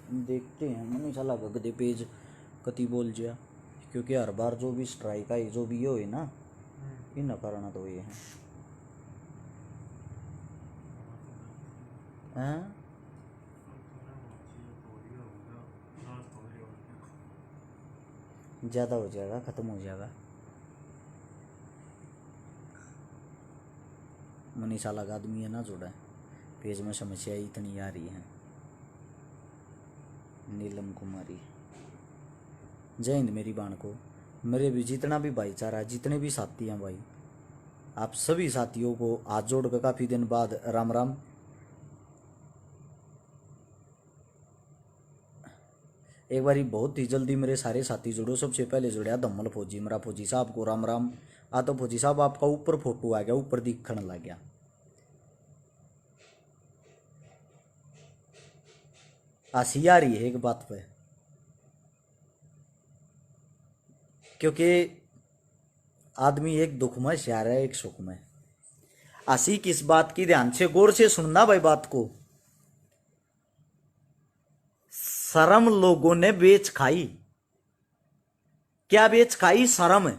देखते हैं मैंने साला गगदे पेज कति बोल जिया, क्योंकि हर बार जो भी स्ट्राइक आई जो भी ये हुए ना इन कारण तो ये हैं ज़्यादा हो जाएगा, ख़त्म हो जाएगा। मनीषा लगा आदमी है ना जोड़ा पेज में समस्या इतनी आ रही है। नीलम कुमारी, जय हिंद मेरी बाण को। मेरे भी जितना भी भाईचारा जितने भी साथी हैं भाई, आप सभी साथियों को हाथ जोड़कर काफ़ी दिन बाद राम राम। एक बारी बहुत ही जल्दी मेरे सारे साथी जुड़ो। सबसे पहले जुड़िया धम्मल फौजी, मेरा फौजी साहब को राम राम। तो फौजी साहब आपका ऊपर फोटो आ गया, ऊपर दिखने लग गया। हंसी आ रही है एक बात पे, क्योंकि आदमी एक दुख में श्यार है एक सुख में। हंसी किस बात की, ध्यान से गौर से सुनना भाई बात को। शर्म लोगों ने बेच खाई। क्या बेच खाई? शर्म।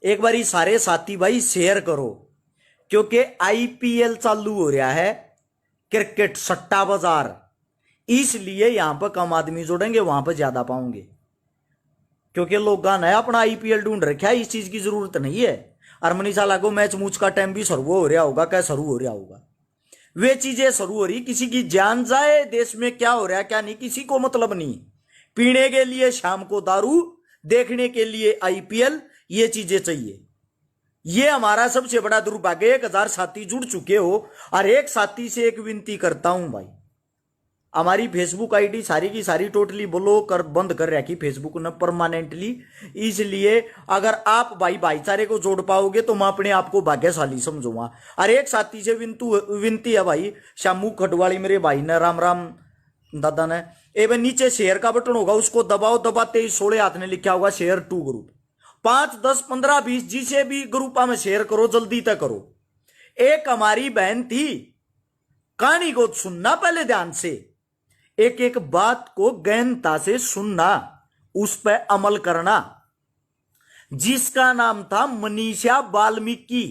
एक बारी सारे साथी भाई शेयर करो, क्योंकि आईपीएल चालू हो रहा है, क्रिकेट सट्टा बाजार, इसलिए यहां पर कम आदमी जोड़ेंगे, वहां पर ज्यादा पाओगे। क्योंकि लोग ने अपना आईपीएल ढूंढ रखा है, इस चीज की जरूरत नहीं है। और मनीषा लागो मैच मूच का टाइम भी शुरू हो रहा होगा, क्या शुरू हो रहा होगा, वे चीजें शुरू हो रही। किसी की जान जाए, देश में क्या हो रहा है क्या नहीं, किसी को मतलब नहीं। पीने के लिए शाम को दारू, देखने के लिए आईपीएल, ये चीजें चाहिए। ये हमारा सबसे बड़ा दुर्भाग्य। 1000 साथी जुड़ चुके हो, और एक साथी से एक विनती करता हूं भाई, हमारी फेसबुक आईडी सारी की सारी टोटली ब्लॉक कर बंद कर रखी फेसबुक ने परमानेंटली। इसलिए अगर आप भाई भाईचारे को जोड़ पाओगे तो मैं अपने आप को भाग्यशाली समझूंगा। और एक साथी से विनती है भाई, शामू खटवाली मेरे भाई ने राम राम दादा ने, एवं नीचे शेयर का बटन होगा, उसको दबाओ। दबाते ही 16 हाथ ने लिखा होगा शेयर टू ग्रुप। 5, 10, 15, 20 जिसे भी ग्रुपा में शेयर करो, जल्दी तक करो। एक हमारी बहन थी, कहानी को सुनना पहले ध्यान से, एक एक बात को गहनता से सुनना, उस पर अमल करना। जिसका नाम था मनीषा वाल्मीकि।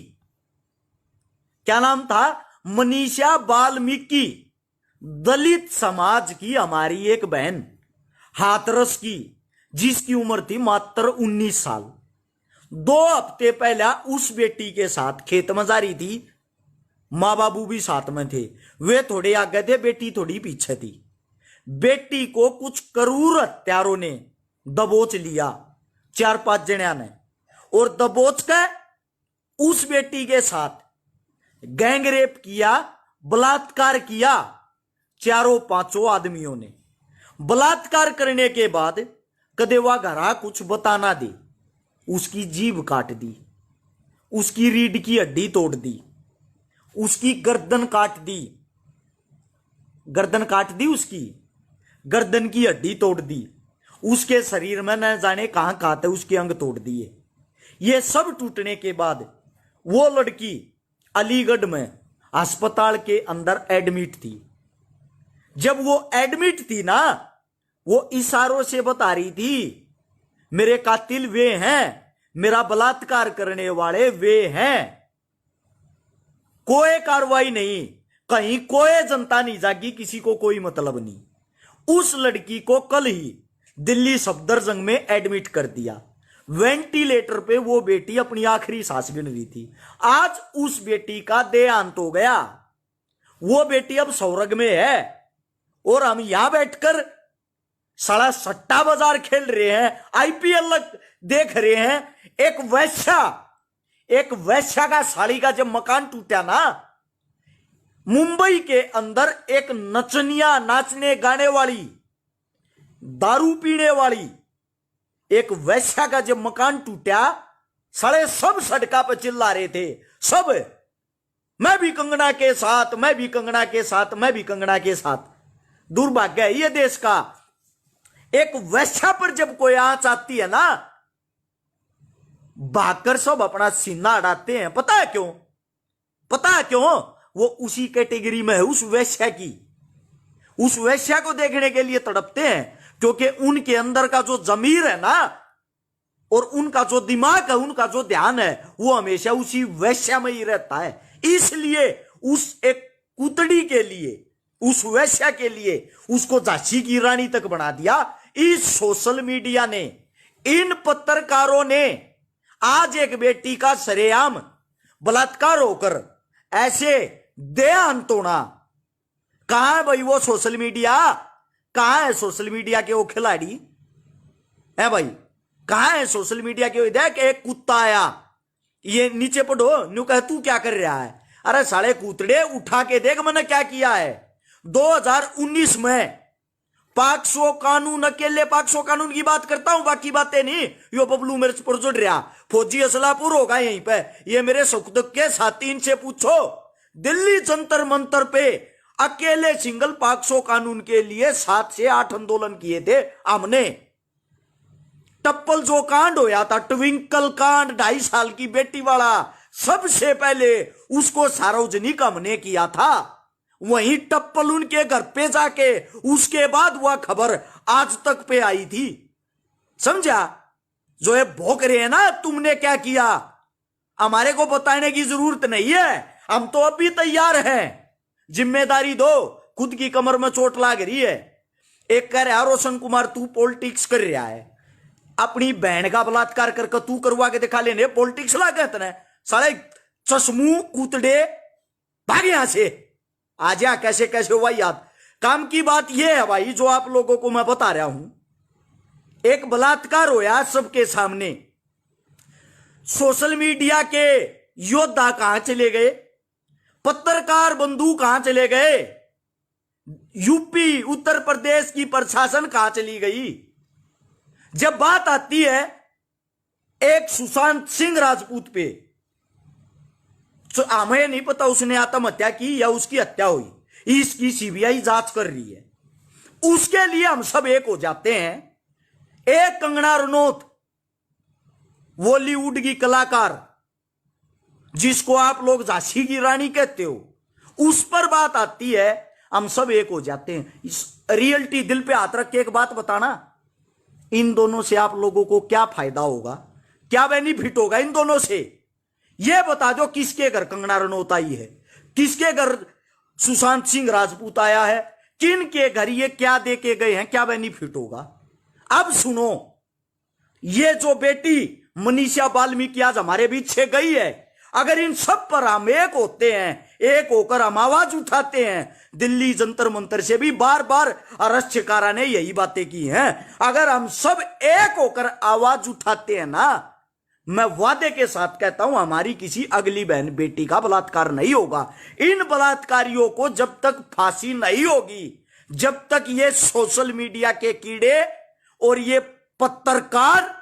क्या नाम था? मनीषा वाल्मीकि। दलित समाज की हमारी एक बहन, हाथरस की, जिसकी उम्र थी मात्र 19 साल। 2 हफ्ते पहले उस बेटी के साथ खेत में जा रही थी, मां बाबू भी साथ में थे। वे थोड़े आगे थे, बेटी थोड़ी पीछे थी। बेटी को कुछ क्रूर हत्यारों ने दबोच लिया, 4-5 जणिया ने, और दबोच कर उस बेटी के साथ गैंगरेप किया, बलात्कार किया। 4-5 आदमियों ने बलात्कार करने के बाद कदेवा घरा कुछ बता ना दे, उसकी जीभ काट दी, उसकी रीढ़ की हड्डी तोड़ दी, उसकी गर्दन काट दी, गर्दन काट दी, उसकी गर्दन की हड्डी तोड़ दी, उसके शरीर में न जाने कहां कहां थे उसके अंग तोड़ दिए। ये सब टूटने के बाद वो लड़की अलीगढ़ में अस्पताल के अंदर एडमिट थी। जब वो एडमिट थी ना, वो इशारों से बता रही थी मेरे कातिल वे हैं, मेरा बलात्कार करने वाले वे हैं। कोई कार्रवाई नहीं, कहीं कोई जनता नहीं जागी, किसी को कोई मतलब नहीं। उस लड़की को कल ही दिल्ली सफदरजंग में एडमिट कर दिया। वेंटिलेटर पे वो बेटी अपनी आखिरी सांस गिन रही थी। आज उस बेटी का देहांत हो गया। वो बेटी अब स्वर्ग में है, और हम यहां बैठकर साला सट्टा बाजार खेल रहे हैं, आईपीएल देख रहे हैं। एक वैश्या का साड़ी का जब मकान टूटा ना, मुंबई के अंदर एक नचनिया, नाचने गाने वाली, दारू पीने वाली एक वैश्या का जब मकान टूटा, साले सब सड़का पर चिल्ला रहे थे, सब मैं भी कंगना के साथ, मैं भी कंगना के साथ, मैं भी कंगना के साथ। दुर्भाग्य है ये देश का। एक वैश्या पर जब कोई आंच आती है ना, भागकर सब अपना सीना अड़ाते हैं। पता है क्यों? पता है क्यों? वो उसी कैटेगरी में है, उस वैश्या की, उस वेश्या को देखने के लिए तड़पते हैं, क्योंकि उनके अंदर का जो जमीर है ना, और उनका जो दिमाग है, उनका जो ध्यान है, वो हमेशा उसी वेश्या में ही रहता है। इसलिए उस एक कुतड़ी के लिए, उस वेश्या के लिए उसको झांसी की रानी तक बना दिया। इस सोशल मीडिया ने, इन पत्रकारों ने आज एक बेटी का सरेआम बलात्कार होकर ऐसे देहांत तोड़ा। कहां है भाई वो सोशल मीडिया? कहां है सोशल मीडिया के वो खिलाड़ी है भाई? कहां है सोशल मीडिया के? देख, एक कुत्ता आया, ये नीचे पढ़ो, न्यू कह तू क्या कर रहा है? अरे साले कूतड़े, उठा के देख मैंने क्या किया है। 2019 में पाक्सो कानून, अकेले पाक्सो कानून की बात करता हूं, बाकी बातें नहीं। यो बबलू मेरे पर जुड़ रहा, फौजी असलापुर होगा यहीं पे, ये मेरे सुख दुख के साथी, इनसे पूछो। दिल्ली जंतर मंतर पे अकेले सिंगल पाक्सो कानून के लिए 7 से 8 आंदोलन किए थे हमने। टप्पल जो कांड होया था, ट्विंकल कांड, 2.5 साल की बेटी वाला, सबसे पहले उसको सार्वजनिक हमने किया था, वहीं टप्पल उनके घर पे जाके, उसके बाद वह खबर आज तक पे आई थी। समझा? जो ये भोग रहे हैं ना, तुमने क्या किया, हमारे को बताने की जरूरत नहीं है, हम तो अभी तैयार हैं। जिम्मेदारी दो, खुद की कमर में चोट लाग रही है। एक कह रहा रोशन कुमार तू पॉलिटिक्स कर रहा है, अपनी बहन का बलात्कार करके तू करवा के दिखा लेने, पॉलिटिक्स लागे इतने साले चश्मू कूतड़े, भाग यहां से, आ जा। कैसे कैसे हुआ याद? काम की बात यह है भाई, जो आप लोगों को मैं बता रहा हूं, एक बलात्कार होया सबके सामने। सोशल मीडिया के योद्धा कहां चले गए? पत्रकार बंधु कहां चले गए? यूपी उत्तर प्रदेश की प्रशासन कहां चली गई? जब बात आती है एक सुशांत सिंह राजपूत पे, तो हमें नहीं पता उसने आत्महत्या की या उसकी हत्या हुई, इसकी सीबीआई जांच कर रही है। उसके लिए हम सब एक हो जाते हैं। एक कंगना रनौत, बॉलीवुड की कलाकार, जिसको आप लोग झांसी की रानी कहते हो, उस पर बात आती है, हम सब एक हो जाते हैं। इस रियलिटी दिल पे हाथ रख के एक बात बताना, इन दोनों से आप लोगों को क्या फायदा होगा, क्या बेनिफिट होगा इन दोनों से? यह बता दो, किसके घर कंगना रनौत आई है, किसके घर सुशांत सिंह राजपूत आया है, किन के घर ये क्या दे के गए हैं, क्या बेनिफिट होगा? अब सुनो, ये जो बेटी मनीषा वाल्मीकि आज हमारे बीच से गई है, अगर इन सब पर हम एक होते हैं, एक होकर हम आवाज उठाते हैं, दिल्ली जंतर मंतर से भी बार बार अरक्षकारा ने यही बातें की हैं, अगर हम सब एक होकर आवाज उठाते हैं ना, मैं वादे के साथ कहता हूं, हमारी किसी अगली बहन बेटी का बलात्कार नहीं होगा। इन बलात्कारियों को जब तक फांसी नहीं होगी, जब तक ये सोशल मीडिया के कीड़े और ये पत्रकार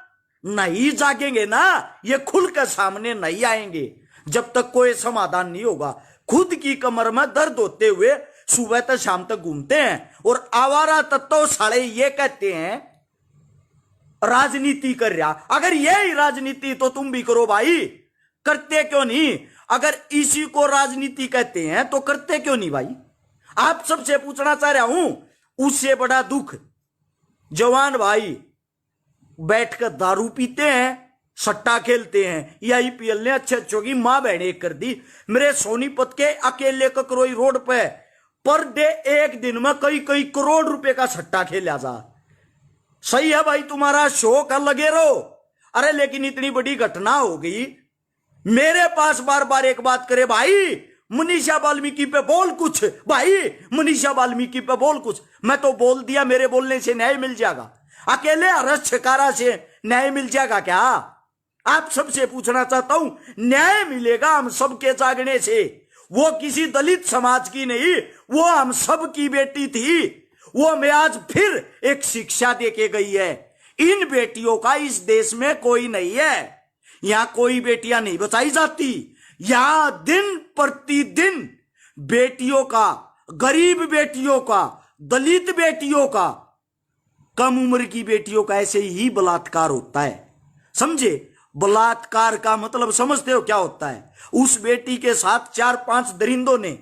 नहीं जागेंगे ना, ये खुलकर सामने नहीं आएंगे, जब तक कोई समाधान नहीं होगा। खुद की कमर में दर्द होते हुए सुबह तक शाम तक घूमते हैं, और आवारा तत्व साले ये कहते हैं राजनीति कर रहा। अगर यही राजनीति तो तुम भी करो भाई, करते क्यों नहीं? अगर इसी को राजनीति कहते हैं तो करते क्यों नहीं भाई? आप सबसे पूछना चाह रहा हूं, उससे बड़ा दुख जवान भाई बैठकर दारू पीते हैं, सट्टा खेलते हैं। ये आईपीएल ने अच्छे अच्छों की मां बहन एक कर दी। मेरे सोनीपत के अकेले ककरोई रोड पे पर डे एक दिन में कई कई करोड़ रुपए का सट्टा खेला जा। सही है भाई, तुम्हारा शौक है, लगे रहो। अरे लेकिन इतनी बड़ी घटना हो गई, मेरे पास बार बार एक बात करे, भाई मनीषा वाल्मीकि पे बोल कुछ, भाई मनीषा वाल्मीकि पे बोल कुछ। मैं तो बोल दिया, मेरे बोलने से न्याय मिल जाएगा, अकेले अरक्षकारा से न्याय मिल जाएगा क्या? आप सबसे पूछना चाहता हूं, न्याय मिलेगा हम सबके जागने से। वो किसी दलित समाज की नहीं, वो हम सब की बेटी थी। वो हमें आज फिर एक शिक्षा देके गई है। इन बेटियों का इस देश में कोई नहीं है, यहां कोई बेटियां नहीं बचाई जाती। यहां दिन प्रतिदिन बेटियों का, गरीब बेटियों का, दलित बेटियों का, कम उम्र की बेटियों का ऐसे ही बलात्कार होता है। समझे? बलात्कार का मतलब समझते हो क्या होता है? उस बेटी के साथ 4-5 दरिंदों ने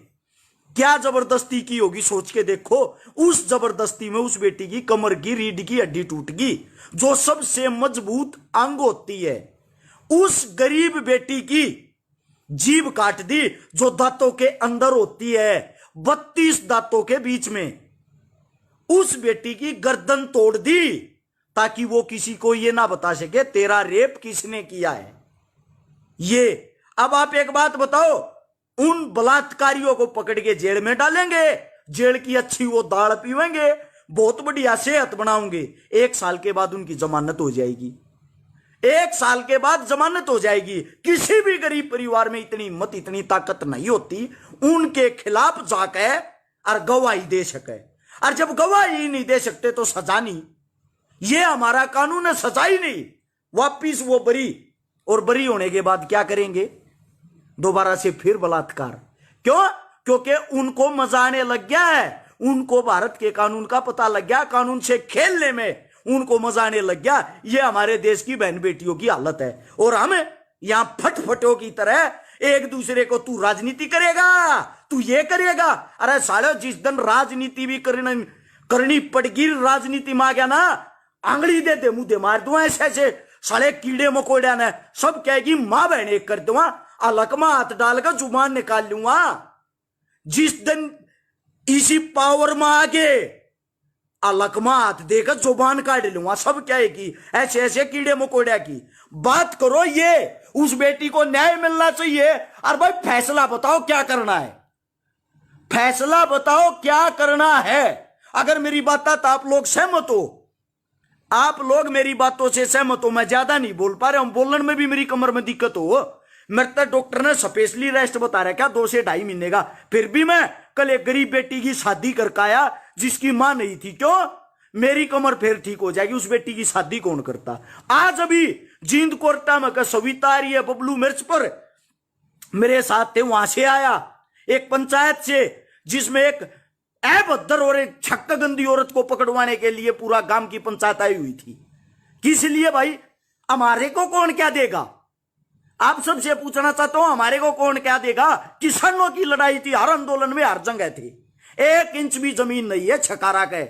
क्या जबरदस्ती की होगी, सोच के देखो। उस जबरदस्ती में उस बेटी की कमर की रीढ़ की हड्डी टूट गई, जो सबसे मजबूत अंग होती है। उस गरीब बेटी की जीभ काट दी, जो दांतों के अंदर होती है, 32 दांतों के बीच में। उस बेटी की गर्दन तोड़ दी, ताकि वो किसी को ये ना बता सके तेरा रेप किसने किया है। ये अब आप एक बात बताओ, उन बलात्कारियों को पकड़ के जेल में डालेंगे, जेल की अच्छी वो दाल पीवेंगे, बहुत बढ़िया सेहत बनाओगे, 1 साल के बाद उनकी जमानत हो जाएगी। 1 साल के बाद जमानत हो जाएगी। किसी भी गरीब परिवार में इतनी हिम्मत, इतनी ताकत नहीं होती उनके खिलाफ जाके और गवाही दे सके। और जब गवाही नहीं दे सकते तो सजा नहीं। ये हमारा कानून है, सजा ही नहीं। वापिस वो बरी, और बरी होने के बाद क्या करेंगे, दोबारा से फिर बलात्कार। क्यों? क्योंकि उनको मजा आने लग गया है, उनको भारत के कानून का पता लग गया, कानून से खेलने में उनको मजा आने लग गया। ये हमारे देश की बहन बेटियों की हालत है। और हम यहां फटफटों की तरह एक दूसरे को, तू राजनीति करेगा, तू ये करेगा। अरे साले, जिस दिन राजनीति भी करनी पड़गी, राजनीति में आ गया ना, आंगली दे दे मुंह दे मार दूंगा ऐसे ऐसे साले कीड़े मकोड़िया ने। सब कहेगी मां बहन एक कर दूंगा, अलग में हाथ डालकर जुबान निकाल लूंगा। जिस दिन इसी पावर में आगे अलग में हाथ देकर जुबान काट लूंगा। सब कहेगी ऐसे ऐसे कीड़े मकोड़िया की बात करो। ये उस बेटी को न्याय मिलना चाहिए। और भाई फैसला बताओ क्या करना है, फैसला बताओ क्या करना है। अगर मेरी बात तो आप लोग सहमत हो, आप लोग मेरी बातों से सहमत हो। मैं ज्यादा नहीं बोल पा रहा हूं, बोलने में भी मेरी कमर में दिक्कत हो। मेरे तो डॉक्टर ने स्पेशली रेस्ट बता रहा है क्या 2 से 2.5 महीने का। फिर भी मैं कल एक गरीब बेटी की शादी करके आया जिसकी मां नहीं थी। क्यों? मेरी कमर फिर ठीक हो जाएगी। उस बेटी की शादी कौन करता? आज अभी जींद कोर्टा में सविता आ रही है, बबलू मिर्च पर मेरे साथ थे, वहां से आया एक पंचायत से, जिसमें एक अभद्र और एक छक्का गंदी औरत को पकड़वाने के लिए पूरा गांव की पंचायत आई हुई थी। किस लिए भाई? हमारे को कौन क्या देगा? आप सबसे पूछना चाहता हूं, हमारे को कौन क्या देगा? किसानों की लड़ाई थी, हर आंदोलन में हर जगह थी। 1 इंच भी जमीन नहीं है छकारा के।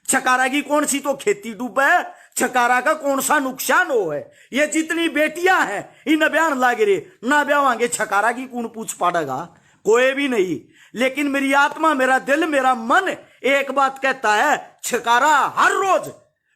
छकारा की कौन सी तो खेती डूबे है, छकारा का कौन सा नुकसान हो है। ये जितनी बेटियां हैं इन बयान लागे रे ना ब्यावांगे, छकारा की कौन पूछ पाड़ेगा? कोई भी नहीं। लेकिन मेरी आत्मा, मेरा दिल, मेरा मन एक बात कहता है, छकारा हर रोज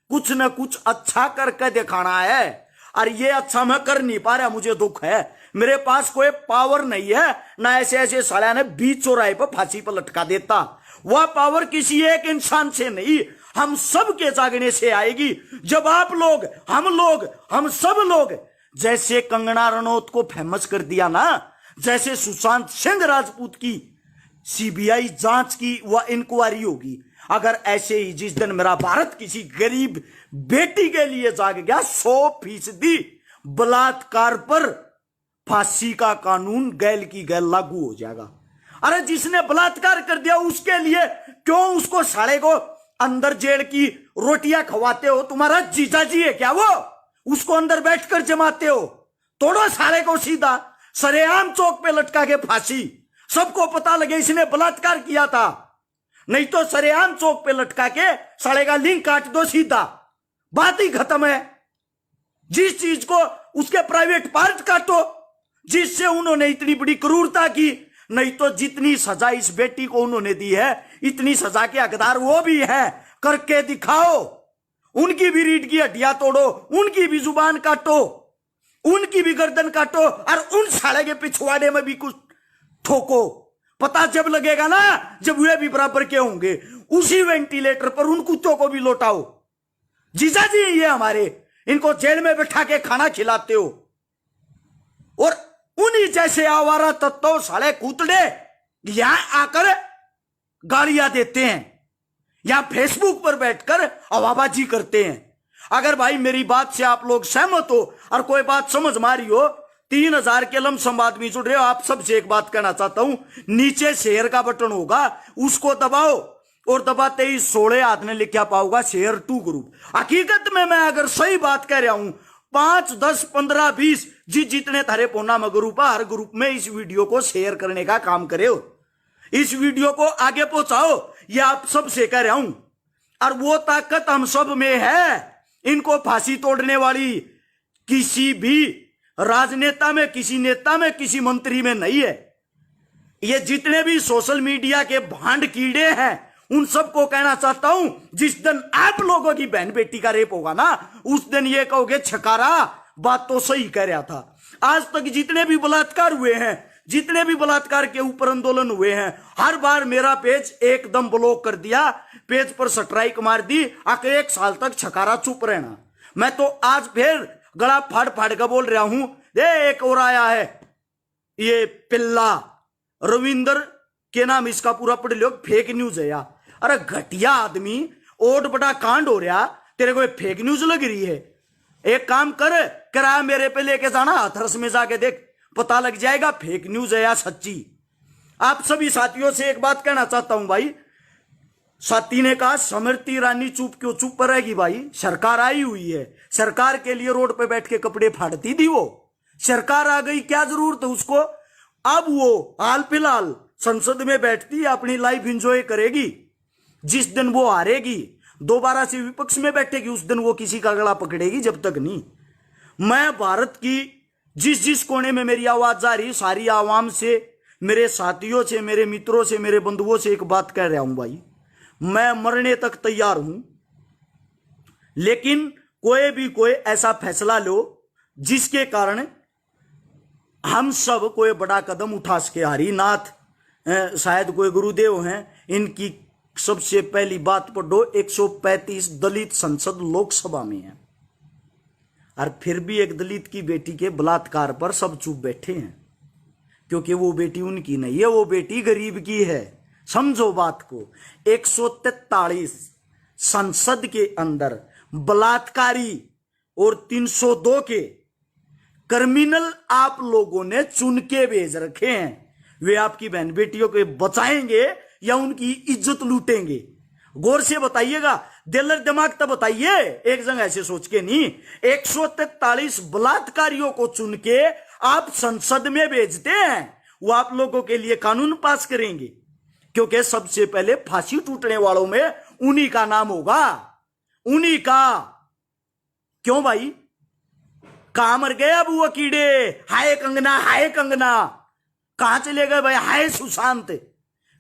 कुछ न कुछ अच्छा करके दिखाना है। और ये अच्छा मैं कर नहीं पा रहा, मुझे दुख है। मेरे पास कोई पावर नहीं है, ना ऐसे ऐसे साला ने 20 चौराहे पर फांसी पर लटका देता। वह पावर किसी एक इंसान से नहीं, हम सब के जागने से आएगी। जब आप लोग, हम सब लोग, जैसे कंगना रनौत को फेमस कर दिया ना, जैसे सुशांत सिंह राजपूत की सीबीआई जांच की वह इंक्वायरी होगी, अगर ऐसे ही जिस दिन मेरा भारत किसी गरीब बेटी के लिए जाग गया, 100% बलात्कार पर फांसी का कानून गैल की गैल लागू हो जाएगा। अरे जिसने बलात्कार कर दिया उसके लिए क्यों उसको साले को अंदर जेल की रोटियां खवाते हो? तुम्हारा जीजाजी है क्या वो? उसको अंदर बैठकर जमाते हो? तोड़ो साले को सीधा, सरेआम चौक पे लटका के फांसी, सबको पता लगे इसने बलात्कार किया था। नहीं तो सरेआम चौक पे लटका के साले का लिंक काट दो सीधा, बात ही खत्म है। जिस चीज को उसके प्राइवेट पार्ट काटो, जिससे उन्होंने इतनी बड़ी क्रूरता की। नहीं तो जितनी सजा इस बेटी को उन्होंने दी है, इतनी सजा के हकदार वो भी है। करके दिखाओ, उनकी भी रीढ़ की हड्डियां तोड़ो, उनकी भी जुबान काटो, उनकी भी गर्दन काटो, और उन साले के पिछवाड़े में भी कुछ ठोको। पता जब लगेगा ना, जब वे भी बराबर के होंगे। उसी वेंटिलेटर पर उन कुत्तों को भी लौटाओ। जीजा जी ये हमारे, इनको जेल में बैठा के खाना खिलाते हो, और उन्हीं जैसे आवारा तत्व साले कूतड़े यहां आकर गालियां देते हैं, यहां फेसबुक पर बैठकर हवाबाजी करते हैं। अगर भाई मेरी बात से आप लोग सहमत हो और कोई बात समझ मारी हो, 3000 के लमसम आदमी जुड़ रहे हो, आप सबसे एक बात कहना चाहता हूं, नीचे शेयर का बटन होगा, उसको दबाओ, और दबाते ही 16 हाथ ने लिखा पाओगा शेयर टू ग्रुप। हकीकत में मैं अगर सही बात कह रहा हूं, 5, 10, 15, 20 जितने थारे पोना में ग्रुप है, हर ग्रुप में इस वीडियो को शेयर करने का काम करे हो। इस वीडियो को आगे पहुंचाओ, ये आप सब से कह रहा हूं। और वो ताकत हम सब में है, इनको फांसी तोड़ने वाली किसी भी राजनेता में, किसी नेता में, किसी मंत्री में नहीं है। ये जितने भी सोशल मीडिया के भांड कीड़े हैं, उन सबको कहना चाहता हूं, जिस दिन आप लोगों की बहन बेटी का रेप होगा ना, उस दिन ये कहोगे छकारा बात तो सही कह रहा था। आज तक जितने भी बलात्कार हुए हैं, जितने भी बलात्कार के ऊपर आंदोलन हुए हैं, हर बार मेरा पेज एकदम ब्लॉक कर दिया, पेज पर स्ट्राइक मार दी, आके 1 साल तक छकारा चुप रहना। मैं तो आज फिर गला फाड़ फाड़ कर बोल रहा हूं। एक और आया है, ये पिल्ला रविंदर के नाम, इसका पूरा पढ़ लो, फेक न्यूज है यार। अरे घटिया आदमी, ओट बड़ा कांड हो रहा, तेरे को फेक न्यूज लग रही है। एक काम कर, किराया मेरे पे लेके जाना, हाथरस में जाके देख, पता लग जाएगा फेक न्यूज है या सच्ची। आप सभी साथियों से एक बात कहना चाहता हूं भाई। साथी ने कहा स्मृति ईरानी चुप क्यों, चुप रहेगी भाई, सरकार आई हुई है। सरकार के लिए रोड पे बैठ के कपड़े फाड़ती थी वो, सरकार आ गई, क्या जरूरत है उसको। अब वो हाल फिलहाल संसद में बैठती, अपनी लाइफ एंजॉय करेगी। जिस दिन वो हारेगी, दोबारा से विपक्ष में बैठेगी, उस दिन वो किसी का गला पकड़ेगी, जब तक नहीं। मैं भारत की जिस जिस कोने में मेरी आवाज जा रही, सारी आवाम से, मेरे साथियों से, मेरे मित्रों से, मेरे बंधुओं से एक बात कह रहा हूं भाई, मैं मरने तक तैयार हूं, लेकिन कोई ऐसा फैसला लो जिसके कारण हम सब कोई बड़ा कदम उठा सके। हरिनाथ शायद कोई गुरुदेव हैं, इनकी सबसे पहली बात पढ़ो, 135 दलित संसद लोकसभा में है, और फिर भी एक दलित की बेटी के बलात्कार पर सब चुप बैठे हैं, क्योंकि वो बेटी उनकी नहीं है, वो बेटी गरीब की है। समझो बात को। 143 संसद के अंदर बलात्कारी और 302 के क्रिमिनल आप लोगों ने चुन के भेज रखे हैं। वे आपकी बहन बेटियों को बचाएंगे या उनकी इज्जत लूटेंगे? गौर से बताइएगा, दिलर दिमाग तब बताइए, एक जगह ऐसे सोच के नहीं। 143 बलात्कारियों को चुन के आप संसद में भेजते हैं, वो आप लोगों के लिए कानून पास करेंगे, क्योंकि सबसे पहले फांसी टूटने वालों में उन्हीं का नाम होगा, उन्हीं का। क्यों भाई, कहां मर गए अब वो कीड़े? हाय कंगना, हाय कंगना, कहां चले गए भाई? हाय सुशांत,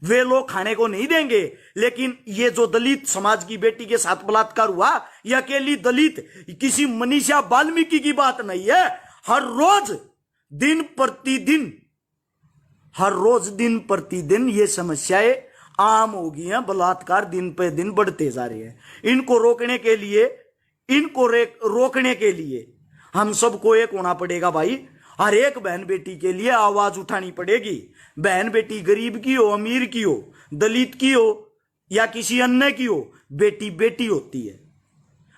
वे लोग खाने को नहीं देंगे। लेकिन ये जो दलित समाज की बेटी के साथ बलात्कार हुआ, ये अकेली दलित किसी मनीषा वाल्मीकि की बात नहीं है। हर रोज दिन प्रतिदिन ये समस्याएं आम हो गई हैं। बलात्कार दिन पे दिन बढ़ते जा रहे हैं। इनको रोकने के लिए हम सबको एक होना पड़ेगा भाई। हर एक बहन बेटी के लिए आवाज उठानी पड़ेगी। बहन बेटी गरीब की हो, अमीर की हो, दलित की हो या किसी अन्य की हो, बेटी बेटी होती है।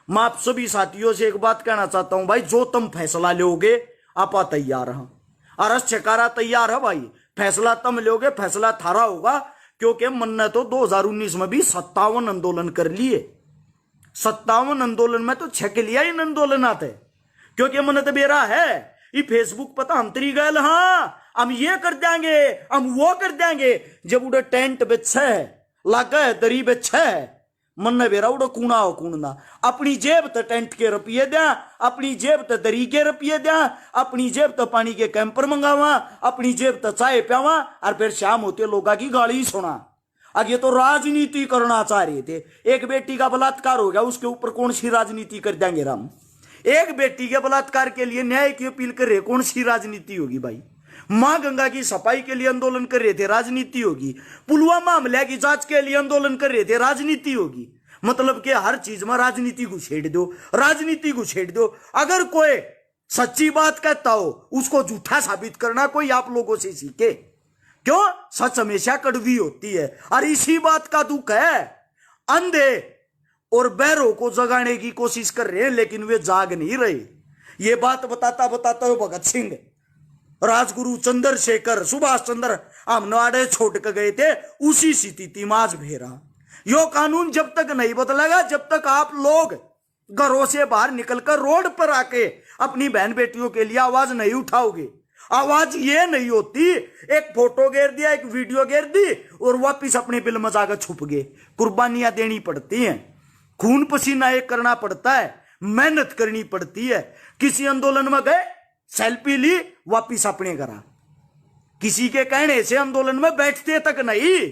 मैं आप सभी साथियों से एक बात कहना चाहता हूं भाई, जो तुम फैसला लोगे आपा तैयार हैं, अरस छकारा तैयार है भाई। फैसला तुम लोगे, फैसला थारा होगा, क्योंकि मन ने तो 2019 में भी 57 आंदोलन कर लिए। 57 आंदोलन में तो छक लिया इन आंदोलन आते, क्योंकि मन तो बेरा है। ये फेसबुक पता हम तरी गए, हाँ हम ये कर देंगे, हम वो कर देंगे। जब उड़े टेंट बिछे लगा है, दरी बिछे है, मन ने बेरा उड़े कूणा हो कूणना। अपनी जेब तो टेंट के रुपये द्या, अपनी जेब तो दरी के रुपये द्या, अपनी जेब तो पानी के कैंपर मंगावा, अपनी जेब तो चाय प्यावा, और फिर शाम होते लोगों की गाली सुना। अब ये तो राजनीति करना चाह रहे थे। एक बेटी का बलात्कार हो गया, उसके ऊपर कौन सी राजनीति कर देंगे राम? एक बेटी के बलात्कार के लिए न्याय की अपील कर रहे, कौन सी राजनीति होगी भाई? मां गंगा की सफाई के लिए आंदोलन कर रहे थे, राजनीति होगी। पुलवामा हमले की जांच के लिए आंदोलन कर रहे थे, राजनीति होगी। मतलब कि हर चीज में राजनीति घुसेड़ दो, राजनीति घुसेड़ दो। अगर कोई सच्ची बात कहता हो, उसको झूठा साबित करना कोई आप लोगों से सीखे। क्यों? सच हमेशा कड़वी होती है, और इसी बात का दुख है। अंधे और बहरों को जगाने की कोशिश कर रहे हैं, लेकिन वे जाग नहीं रहे। ये बात बताता बताता भगत सिंह, राजगुरु चंद्रशेखर, सुभाष चंद्र आमनाड़े छोड़ कर गए थे, उसी स्थिति में आज भेरा। यो कानून जब तक नहीं बदलेगा, जब तक आप लोग घरों से बाहर निकलकर रोड पर आके अपनी बहन बेटियों के लिए आवाज नहीं उठाओगे, आवाज ये नहीं होती, एक फोटो घेर दिया, एक वीडियो घेर दी और वापिस अपने बिल में जाकर छुप गए। कुर्बानियां देनी पड़ती हैं, खून पसीना एक करना पड़ता है, मेहनत करनी पड़ती है। किसी आंदोलन में गए, सेल्फी ली, वापिस अपने करा, किसी के कहने से आंदोलन में बैठते तक नहीं।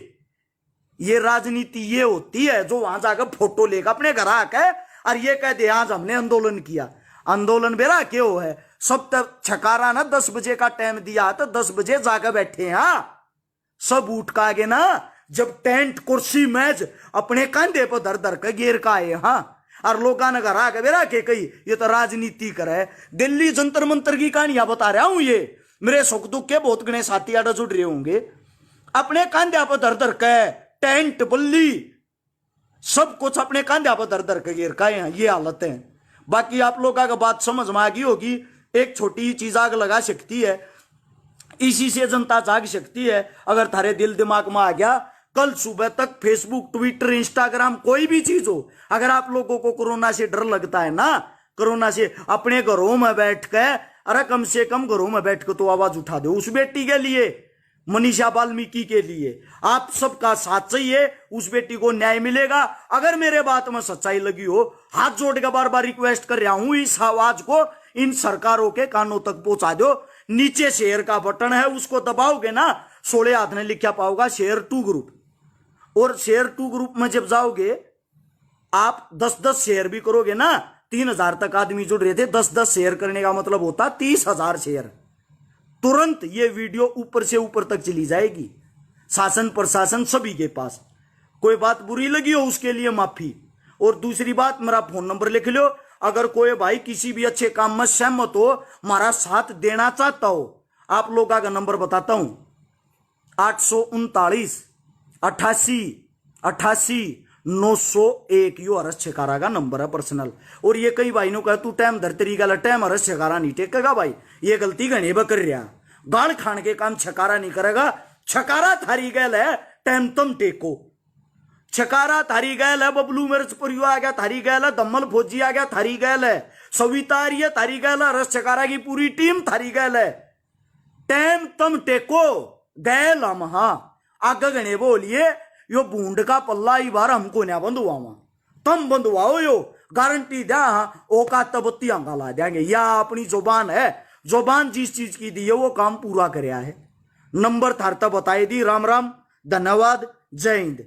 ये राजनीति ये होती है जो वहां जाकर फोटो लेकर अपने घर आके और ये कह दे आज हमने आंदोलन किया। आंदोलन बेरा क्यों है? सब तक छकारा ना 10 बजे का टाइम दिया तो 10 बजे जाकर बैठे। हाँ, सब उठ का आगे ना, जब टेंट कुर्सी मेज अपने कंधे पर धर धर के घेर का आए। हाँ, और लोगों ने घर आके बेरा के कही ये तो राजनीति करे। दिल्ली जंतर मंतर की कहानियां बता रहा हूं, ये मेरे सुख दुख के बहुत गणे साथी आड़ा जुड़ रहे होंगे। अपने कंधे पर धर धर के टेंट बल्ली सब कुछ अपने कंधे पर धर धर के घेर का है। ये हालत है। बाकी आप लोगों का बात समझ में आ गई होगी। एक छोटी चीज आग लगा सकती है, इसी से जनता जाग सकती है। अगर थारे दिल दिमाग में आ गया, कल सुबह तक फेसबुक, ट्विटर, इंस्टाग्राम कोई भी चीज हो, अगर आप लोगों को कोरोना से डर लगता है ना, कोरोना से, अपने घरों में बैठ के, अरे कम से कम घरों में बैठ के तो आवाज उठा दो। उस बेटी के लिए, मनीषा वाल्मीकि के लिए आप सबका साथ चाहिए, उस बेटी को न्याय मिलेगा। अगर मेरे बात में सच्चाई लगी हो, हाथ जोड़ के बार बार रिक्वेस्ट कर रहा हूं, इस आवाज को इन सरकारों के कानों तक पहुंचा दो। नीचे शेयर का बटन है, उसको दबाओगे ना, 16 हाथ ने लिखा पाओगा शेयर टू ग्रुप। और शेयर टू ग्रुप में जब जाओगे, आप 10-10 शेयर भी करोगे ना, 3000 तक आदमी जुड़ रहे थे, 10-10 शेयर करने का मतलब होता 30,000 शेयर। तुरंत ये वीडियो ऊपर से ऊपर तक चली जाएगी, शासन प्रशासन सभी के पास। कोई बात बुरी लगी हो उसके लिए माफी। और दूसरी बात, मेरा फोन नंबर लिख लो। अगर कोई भाई किसी भी अच्छे काम में सहमत हो, हमारा साथ देना चाहता हो, आप लोगों का नंबर बताता हूं, 839 88 88 901। यो हरस छकारा का नंबर है पर्सनल। और ये कई भाई ने कहा तू टाइम धर तरीका ला, टाइम हरस छकारा नहीं टेकेगा भाई, ये गलती घने ब कर रहा। गाल खान के काम छकारा नहीं करेगा। छकारा थारी गैल है, टाइम तुम टेको। छकारा थारी गैल है, बबलू मिर्च पुरियो आ गया थारी गैल है, दम्मल फौजी आ गया थारी गैल है, सविता आ रही है थारी गैल है, हरस छकारा की पूरी टीम थारी गैल है। टाइम तुम टेको, गैल हम। हाँ, आगे गणे बोलिए यो बूंद का पल्ला ही बार हमको ना बंधुआवा, तुम बंधुआओ, यो गारंटी द्या। औकात तबत्ती अंगा ला देंगे। या अपनी जुबान है, जुबान जिस चीज की दी है वो काम पूरा करया है। नंबर थारता बताई दी। राम राम, धन्यवाद, जय हिंद।